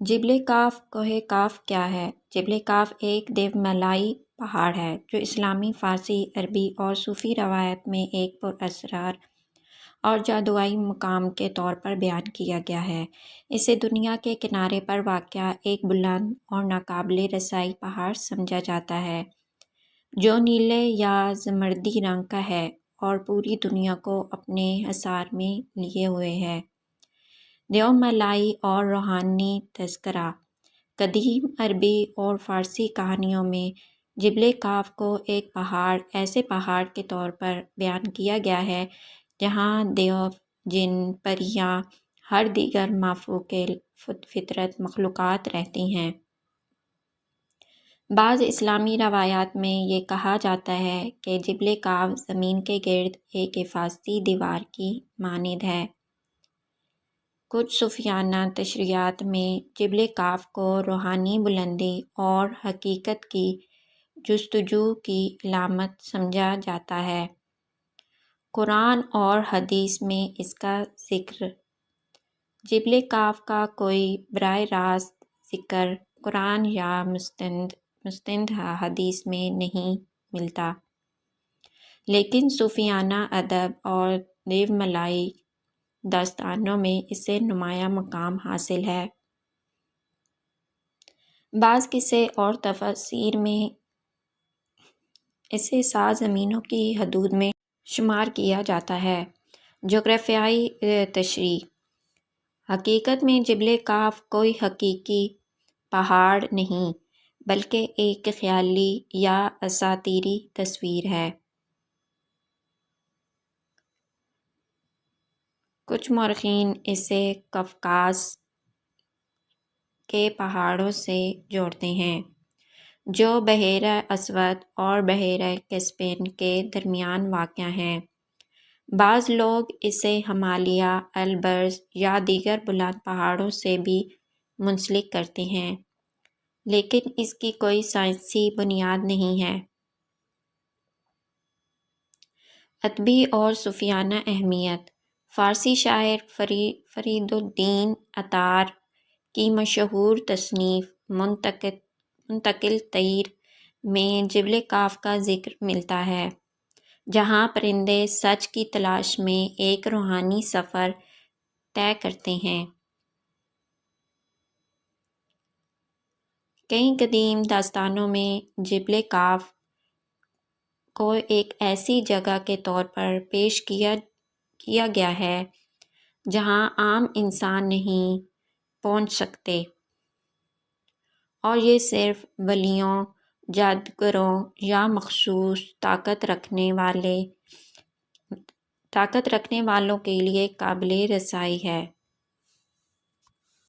جبل کاف کوہ کاف کیا ہے؟ جبل کاف ایک دیوملائی پہاڑ ہے جو اسلامی، فارسی، عربی اور صوفی روایت میں ایک پراسرار اور جادوئی مقام کے طور پر بیان کیا گیا ہے۔ اسے دنیا کے کنارے پر واقع ایک بلند اور ناقابل رسائی پہاڑ سمجھا جاتا ہے جو نیلے یا زمردی رنگ کا ہے اور پوری دنیا کو اپنے حصار میں لیے ہوئے ہے۔ دیوملائی اور روحانی تذکرہ: قدیم عربی اور فارسی کہانیوں میں جبل کاف کو ایک ایسے پہاڑ کے طور پر بیان کیا گیا ہے جہاں دیو، جن، پریاں، ہر دیگر مافوق فطرت مخلوقات رہتی ہیں۔ بعض اسلامی روایات میں یہ کہا جاتا ہے کہ جبل کاف زمین کے گرد ایک حفاظتی دیوار کی مانند ہے۔ کچھ صوفیانہ تشریحات میں جبل کاف کو روحانی بلندی اور حقیقت کی جستجو کی علامت سمجھا جاتا ہے۔ قرآن اور حدیث میں اس کا ذکر۔ جبل کاف کا کوئی براہ راست ذکر قرآن یا مستند حدیث میں نہیں ملتا، لیکن صوفیانہ ادب اور دیوملائی داستانوں میں اسے نمایاں مقام حاصل ہے۔ بعض قصے اور تفاسیر میں اسے 7 زمینوں کی حدود میں شمار کیا جاتا ہے۔ جغرافیائی تشریح: حقیقت میں جبل کاف کوئی حقیقی پہاڑ نہیں بلکہ ایک خیالی یا اساطیری تصویر ہے۔ کچھ مورخین اسے قفقاز کے پہاڑوں سے جوڑتے ہیں جو بحیرہ اسود اور بحیرہ کیسپیئن کے درمیان واقع ہیں۔ بعض لوگ اسے ہمالیہ، البرز یا دیگر بلند پہاڑوں سے بھی منسلک کرتے ہیں، لیکن اس کی کوئی سائنسی بنیاد نہیں ہے۔ ادبی اور صوفیانہ اہمیت: فارسی شاعر فرید الدین عطار کی مشہور تصنیف منتقل طیر میں جبل کاف کا ذکر ملتا ہے، جہاں پرندے سچ کی تلاش میں ایک روحانی سفر طے کرتے ہیں۔ کئی قدیم داستانوں میں جبل کاف کو ایک ایسی جگہ کے طور پر پیش کیا گیا ہے جہاں عام انسان نہیں پہنچ سکتے اور یہ صرف ولیوں، جادوگروں یا مخصوص طاقت رکھنے والوں کے لیے قابل رسائی ہے۔